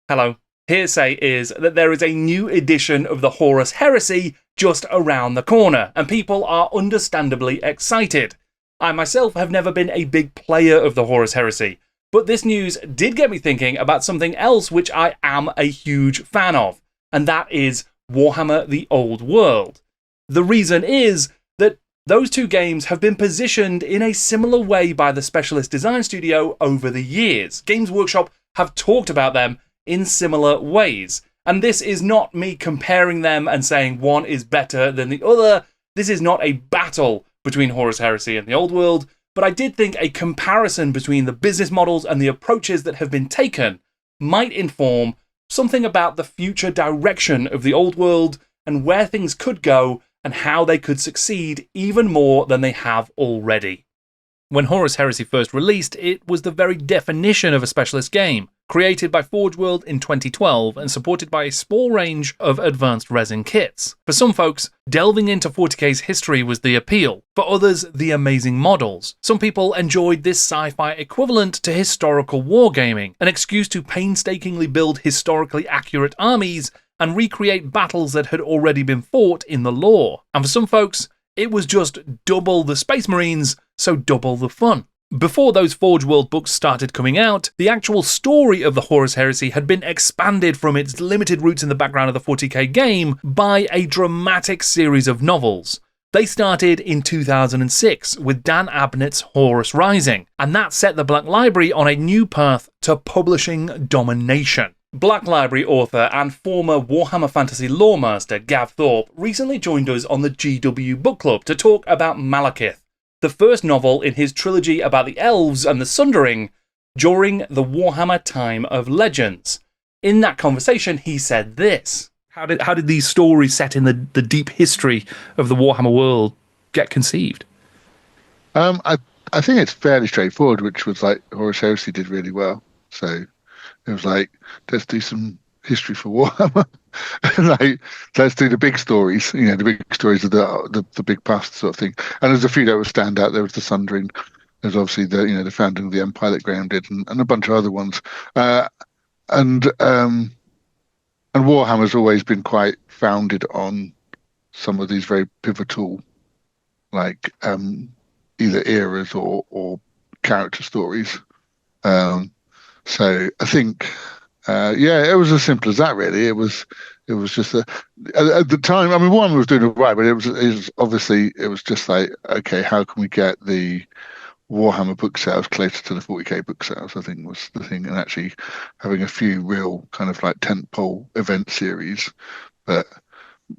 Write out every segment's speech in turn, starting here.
Hello. Hearsay is that there is a new edition of the Horus Heresy just around the corner, and people are understandably excited. I myself have never been a big player of the Horus Heresy, but this news did get me thinking about something else which I am a huge fan of, and that is Warhammer the Old World. The reason is that those two games have been positioned in a similar way by the Specialist Design Studio over the years. Games Workshop have talked about them in similar ways. And this is not me comparing them and saying one is better than the other. This is not a battle between Horus Heresy and the Old World, but I did think a comparison between the business models and the approaches that have been taken might inform something about the future direction of the Old World and where things could go and how they could succeed even more than they have already. When Horus Heresy first released, it was the very definition of a specialist game, created by Forge World in 2012 and supported by a small range of advanced resin kits. For some folks, delving into 40k's history was the appeal. For others, the amazing models. Some people enjoyed this sci-fi equivalent to historical wargaming, an excuse to painstakingly build historically accurate armies and recreate battles that had already been fought in the lore. And for some folks, it was just double the Space Marines, so double the fun. Before those Forge World books started coming out, the actual story of the Horus Heresy had been expanded from its limited roots in the background of the 40k game by a dramatic series of novels. They started in 2006 with Dan Abnett's Horus Rising, and that set the Black Library on a new path to publishing domination. Black Library author and former Warhammer Fantasy lore master Gav Thorpe recently joined us on the GW Book Club to talk about Malekith, the first novel in his trilogy about the elves and the Sundering during the Warhammer Time of Legends. In that conversation, he said this. How did these stories set in the deep history of the Warhammer world get conceived? I think it's fairly straightforward, which was like Horus Heresy did really well. So it was like, let's do some history for Warhammer. Like, let's do the big stories, the big stories of the big past sort of thing. And there's a few that would stand out. There was the Sundering. There's obviously the founding of the Empire that Graham did, and a bunch of other ones. And Warhammer's always been quite founded on some of these very pivotal, like either eras or character stories. So I think, it was as simple as that, really. It was just at the time. I mean, Warhammer was doing it right, but it was just like, okay, how can we get the Warhammer book sales closer to the 40k book sales? I think was the thing, and actually having a few real kind of like tentpole event series, but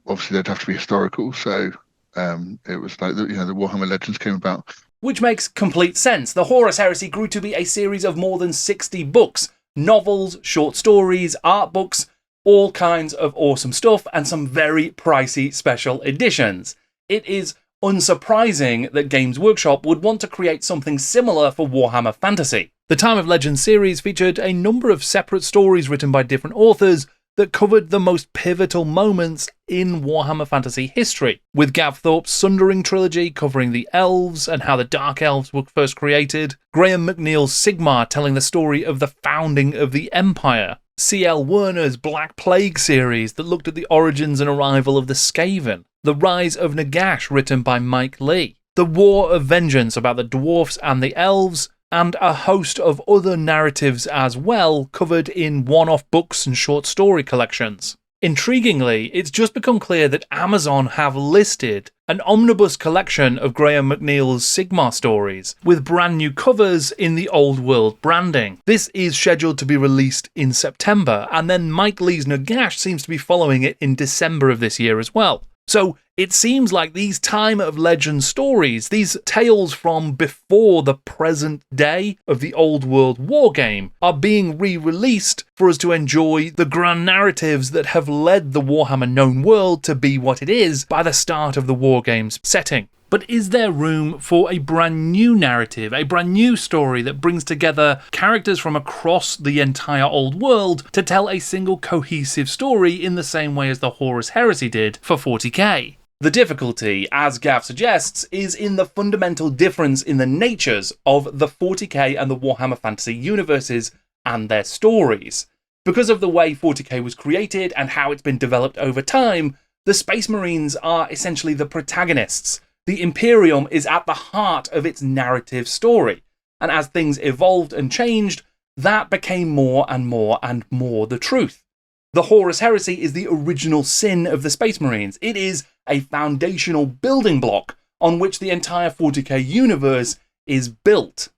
obviously they'd have to be historical. So it was like the Warhammer Legends came about. Which makes complete sense. The Horus Heresy grew to be a series of more than 60 books, novels, short stories, art books, all kinds of awesome stuff, and some very pricey special editions. It is unsurprising that Games Workshop would want to create something similar for Warhammer Fantasy. The Time of Legends series featured a number of separate stories written by different authors that covered the most pivotal moments in Warhammer Fantasy history, with Gav Thorpe's Sundering trilogy covering the elves and how the Dark Elves were first created, Graham McNeil's Sigmar telling the story of the founding of the Empire, C.L. Werner's Black Plague series that looked at the origins and arrival of the Skaven, The Rise of Nagash written by Mike Lee, The War of Vengeance about the dwarfs and the elves, and a host of other narratives as well, covered in one-off books and short story collections. Intriguingly, it's just become clear that Amazon have listed an omnibus collection of Graham McNeil's Sigmar stories, with brand new covers in the Old World branding. This is scheduled to be released in September, and then Mike Lee's Nagash seems to be following it in December of this year as well. So it seems like these Time of Legend stories, these tales from before the present day of the Old World wargame, are being re-released for us to enjoy the grand narratives that have led the Warhammer known world to be what it is by the start of the wargame's setting. But is there room for a brand new narrative, a brand new story that brings together characters from across the entire old world to tell a single cohesive story in the same way as the Horus Heresy did for 40k? The difficulty, as Gav suggests, is in the fundamental difference in the natures of the 40k and the Warhammer Fantasy universes and their stories. Because of the way 40k was created and how it's been developed over time, the Space Marines are essentially the protagonists. The Imperium is at the heart of its narrative story. And as things evolved and changed, that became more and more and more the truth. The Horus Heresy is the original sin of the Space Marines. It is a foundational building block on which the entire 40k universe is built.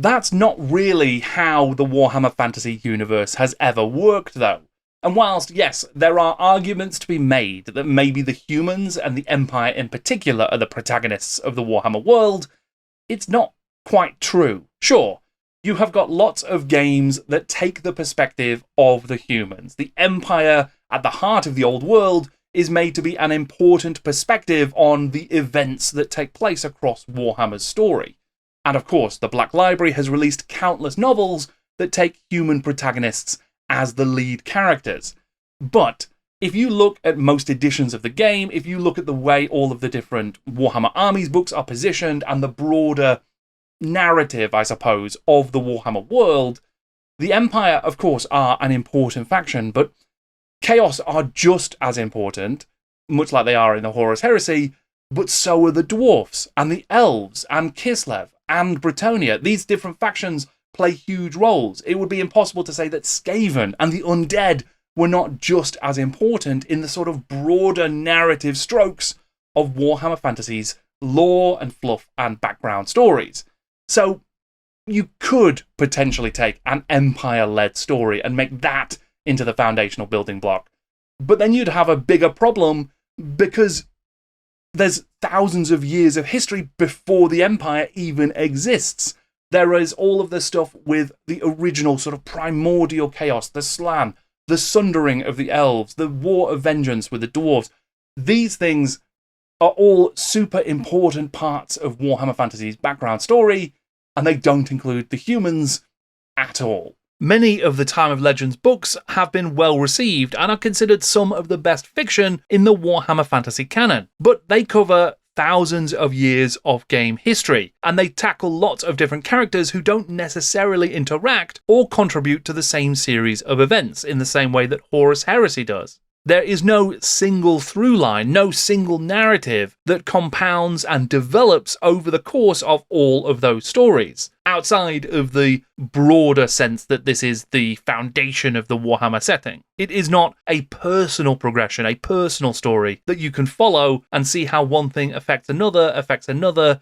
That's not really how the Warhammer Fantasy universe has ever worked, though. And whilst, yes, there are arguments to be made that maybe the humans and the Empire in particular are the protagonists of the Warhammer world, it's not quite true. Sure, you have got lots of games that take the perspective of the humans. The Empire, at the heart of the old world, is made to be an important perspective on the events that take place across Warhammer's story. And of course, the Black Library has released countless novels that take human protagonists as the lead characters. But if you look at most editions of the game, if you look at the way all of the different Warhammer Armies books are positioned and the broader narrative, I suppose, of the Warhammer world, the Empire, of course, are an important faction, but Chaos are just as important, much like they are in the Horus Heresy, but so are the Dwarfs, and the Elves, and Kislev, and Bretonnia. These different factions play huge roles. It would be impossible to say that Skaven and the Undead were not just as important in the sort of broader narrative strokes of Warhammer Fantasy's lore and fluff and background stories. So you could potentially take an Empire-led story and make that into the foundational building block. But then you'd have a bigger problem because there's thousands of years of history before the Empire even exists. There is all of this stuff with the original sort of primordial chaos, the Slann, the sundering of the Elves, the War of Vengeance with the Dwarves. These things are all super important parts of Warhammer Fantasy's background story, and they don't include the humans at all. Many of the Time of Legends books have been well received and are considered some of the best fiction in the Warhammer Fantasy canon, but they cover thousands of years of game history, and they tackle lots of different characters who don't necessarily interact or contribute to the same series of events in the same way that Horus Heresy does. There is no single through line, no single narrative that compounds and develops over the course of all of those stories, outside of the broader sense that this is the foundation of the Warhammer setting. It is not a personal progression, a personal story that you can follow and see how one thing affects another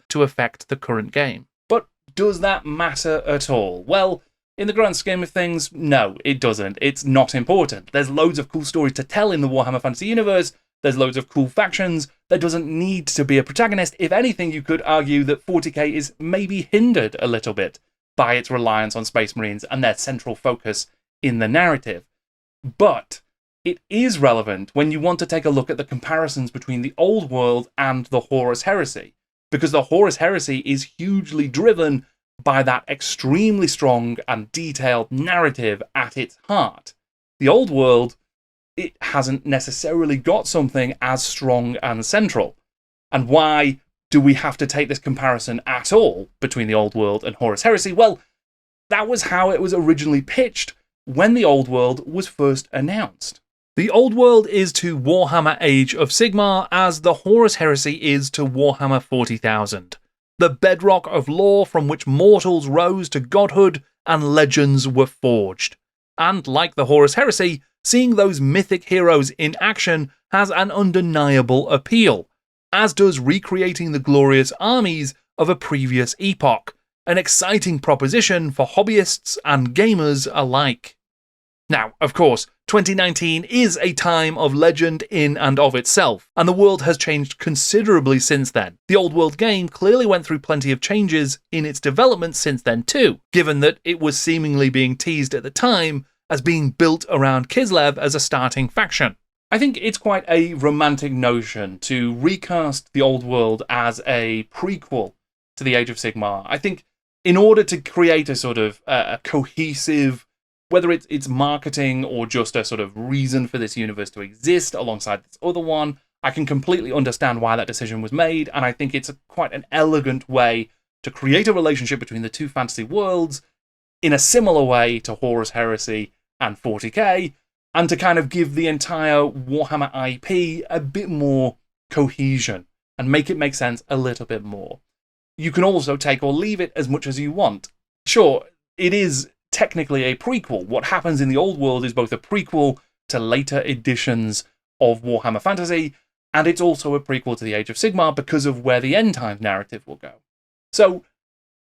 to affect the current game. But does that matter at all? Well, in the grand scheme of things, no, it doesn't. It's not important. There's loads of cool stories to tell in the Warhammer Fantasy universe. There's loads of cool factions. There doesn't need to be a protagonist. If anything, you could argue that 40k is maybe hindered a little bit by its reliance on Space Marines and their central focus in the narrative. But it is relevant when you want to take a look at the comparisons between the Old World and the Horus Heresy, because the Horus Heresy is hugely driven by that extremely strong and detailed narrative at its heart. The Old World, it hasn't necessarily got something as strong and central. And why do we have to take this comparison at all between the Old World and Horus Heresy? Well, that was how it was originally pitched when the Old World was first announced. The Old World is to Warhammer Age of Sigmar as the Horus Heresy is to Warhammer 40,000. The bedrock of lore from which mortals rose to godhood and legends were forged. And like the Horus Heresy, seeing those mythic heroes in action has an undeniable appeal, as does recreating the glorious armies of a previous epoch, an exciting proposition for hobbyists and gamers alike. Now, of course, 2019 is a time of legend in and of itself, and the world has changed considerably since then. The Old World game clearly went through plenty of changes in its development since then too, given that it was seemingly being teased at the time as being built around Kislev as a starting faction. I think it's quite a romantic notion to recast the Old World as a prequel to the Age of Sigmar. I think in order to create a sort of a cohesive, whether it's marketing or just a sort of reason for this universe to exist alongside this other one, I can completely understand why that decision was made, and I think it's quite an elegant way to create a relationship between the two fantasy worlds in a similar way to Horus Heresy and 40k, and to kind of give the entire Warhammer IP a bit more cohesion and make it make sense a little bit more. You can also take or leave it as much as you want. Sure, it is technically a prequel. What happens in the old world is both a prequel to later editions of Warhammer Fantasy, and it's also a prequel to the Age of Sigmar because of where the end times narrative will go. So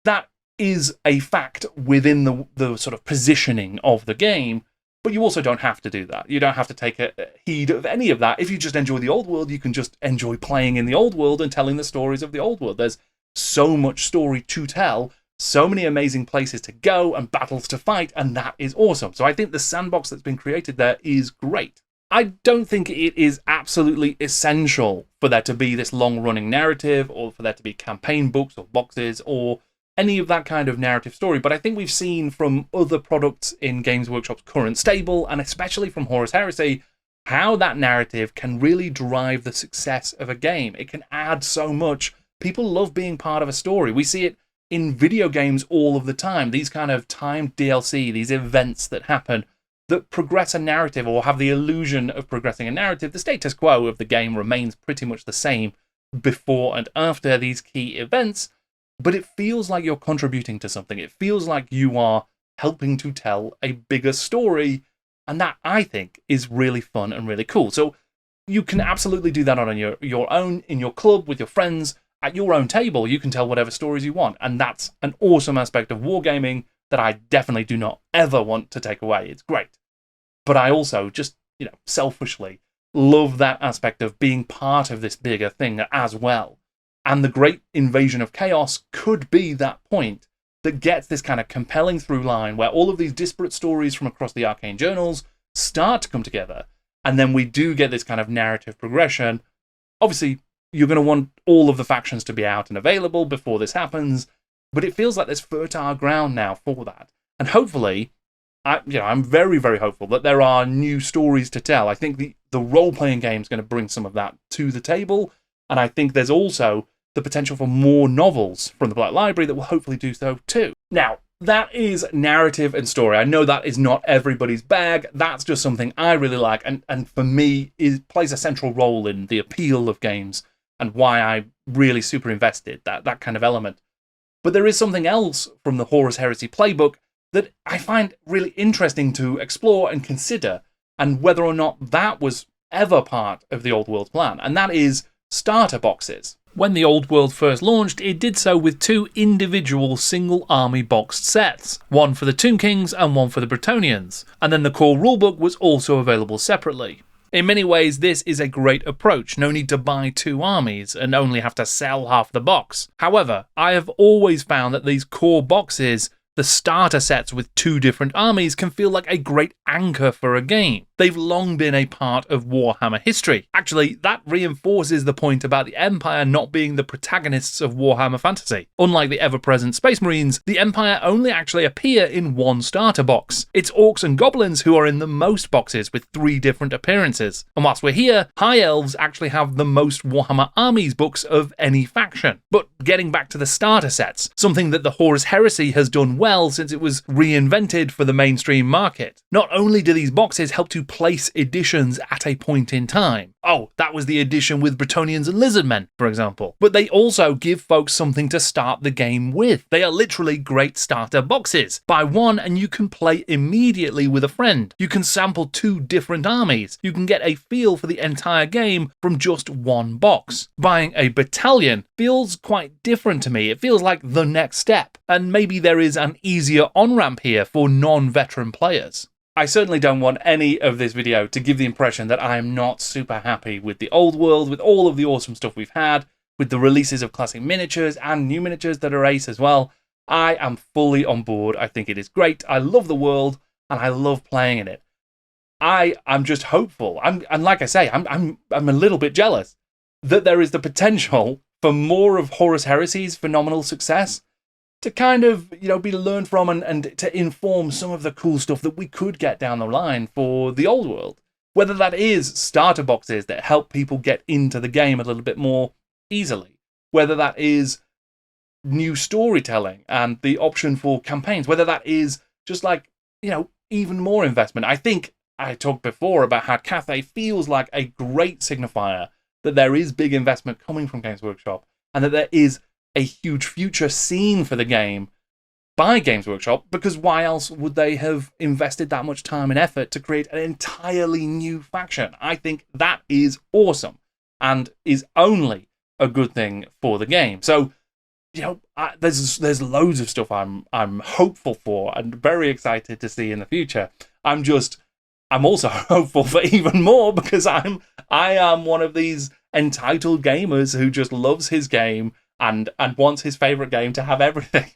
that is a fact within the sort of positioning of the game, but you also don't have to do that. You don't have to take a heed of any of that. If you just enjoy the old world, you can just enjoy playing in the old world and telling the stories of the old world. There's so much story to tell, so many amazing places to go and battles to fight, and that is awesome. So I think the sandbox that's been created there is great. I don't think it is absolutely essential for there to be this long-running narrative, or for there to be campaign books or boxes or any of that kind of narrative story, but I think we've seen from other products in Games Workshop's current stable, and especially from Horus Heresy, how that narrative can really drive the success of a game. It can add so much. People love being part of a story. We see it in video games all of the time. These kind of timed DLC, these events that happen that progress a narrative or have the illusion of progressing a narrative. The status quo of the game remains pretty much the same before and after these key events, but it feels like you're contributing to something. It feels like you are helping to tell a bigger story, and that, I think, is really fun and really cool. So you can absolutely do that on your own, in your club, with your friends, at your own table. You can tell whatever stories you want, and that's an awesome aspect of wargaming that I definitely do not ever want to take away. It's great. But I also just, selfishly love that aspect of being part of this bigger thing as well. And the Great Invasion of Chaos could be that point that gets this kind of compelling through line where all of these disparate stories from across the arcane journals start to come together, and then we do get this kind of narrative progression. Obviously, you're going to want all of the factions to be out and available before this happens, but it feels like there's fertile ground now for that. And hopefully, I'm very, very hopeful that there are new stories to tell. I think the role-playing game is going to bring some of that to the table, and I think there's also the potential for more novels from the Black Library that will hopefully do so too. Now, that is narrative and story. I know that is not everybody's bag. That's just something I really like, and for me, it plays a central role in the appeal of games and why I'm really super invested, that kind of element. But there is something else from the Horus Heresy playbook that I find really interesting to explore and consider, and whether or not that was ever part of the Old World plan, and that is starter boxes. When the Old World first launched, it did so with 2 individual single army boxed sets, one for the Tomb Kings and one for the Bretonnians, and then the core rulebook was also available separately. In many ways, this is a great approach. No need to buy 2 armies and only have to sell half the box. However, I have always found that these core boxes, the starter sets with 2 different armies, can feel like a great anchor for a game. They've long been a part of Warhammer history. Actually, that reinforces the point about the Empire not being the protagonists of Warhammer Fantasy. Unlike the ever-present Space Marines, the Empire only actually appear in 1 starter box. It's Orcs and Goblins who are in the most boxes with 3 different appearances. And whilst we're here, High Elves actually have the most Warhammer Armies books of any faction. But getting back to the starter sets, something that the Horus Heresy has done well since it was reinvented for the mainstream market. Not only do these boxes help to place editions at a point in time. Oh, that was the edition with Bretonnians and Lizardmen, for example. But they also give folks something to start the game with. They are literally great starter boxes. Buy one and you can play immediately with a friend. You can sample 2 different armies. You can get a feel for the entire game from just 1 box. Buying a battalion feels quite different to me. It feels like the next step. And maybe there is an easier on-ramp here for non-veteran players. I certainly don't want any of this video to give the impression that I am not super happy with the old world, with all of the awesome stuff we've had, with the releases of classic miniatures and new miniatures that are ace as well. I am fully on board. I think it is great. I love the world and I love playing in it. I'm just hopeful. And like I say, I'm a little bit jealous that there is the potential for more of Horus Heresy's phenomenal success to kind of, be learned from and to inform some of the cool stuff that we could get down the line for the old world. Whether that is starter boxes that help people get into the game a little bit more easily. Whether that is new storytelling and the option for campaigns. Whether that is just like, even more investment. I think I talked before about how Cathay feels like a great signifier that there is big investment coming from Games Workshop and that there is a huge future seen for the game by Games Workshop, because why else would they have invested that much time and effort to create an entirely new faction? I think that is awesome and is only a good thing for the game. So, there's loads of stuff I'm hopeful for and very excited to see in the future. I'm also hopeful for even more because I am one of these entitled gamers who just loves his game and wants his favorite game to have everything.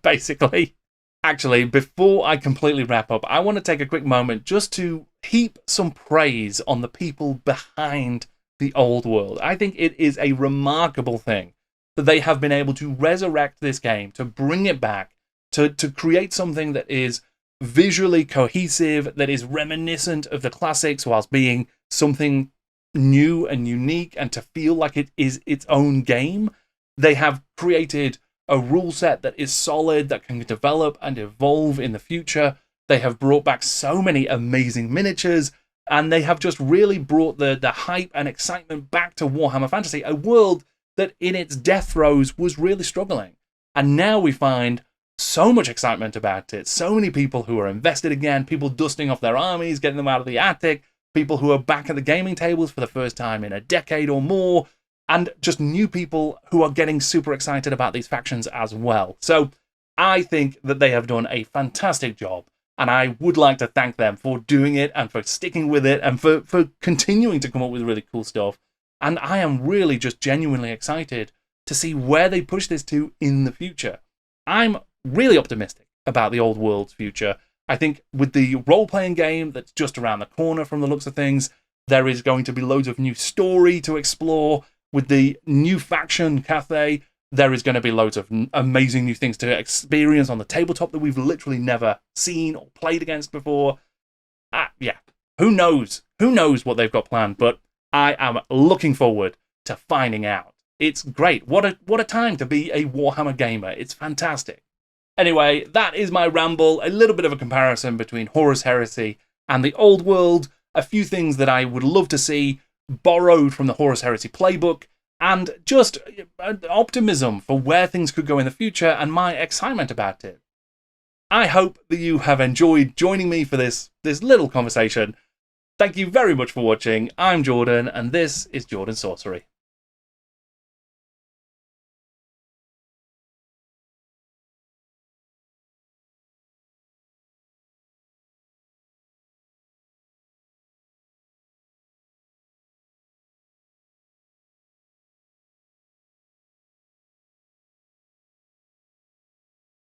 Basically. Actually, before I completely wrap up, I want to take a quick moment just to heap some praise on the people behind the old world. I think it is a remarkable thing that they have been able to resurrect this game, to bring it back, to create something that is visually cohesive, that is reminiscent of the classics whilst being something new and unique, and to feel like it is its own game. They have created a rule set that is solid, that can develop and evolve in the future. They have brought back so many amazing miniatures, and they have just really brought the hype and excitement back to Warhammer Fantasy, a world that in its death throes was really struggling. And now we find so much excitement about it, so many people who are invested again, people dusting off their armies, getting them out of the attic, people who are back at the gaming tables for the first time in a decade or more, and just new people who are getting super excited about these factions as well. So I think that they have done a fantastic job, and I would like to thank them for doing it and for sticking with it and for continuing to come up with really cool stuff. And I am really just genuinely excited to see where they push this to in the future. I'm really optimistic about the old world's future. I think with the role-playing game that's just around the corner from the looks of things, there is going to be loads of new story to explore. With the new faction, Cathay, there is going to be loads of amazing new things to experience on the tabletop that we've literally never seen or played against before. Who knows? Who knows what they've got planned? But I am looking forward to finding out. It's great. What a time to be a Warhammer gamer. It's fantastic. Anyway, that is my ramble. A little bit of a comparison between Horus Heresy and the old world. A few things that I would love to see borrowed from the Horus Heresy playbook, and just optimism for where things could go in the future and my excitement about it. I hope that you have enjoyed joining me for this little conversation. Thank you very much for watching. I'm Jordan, and this is Jordan Sorcery.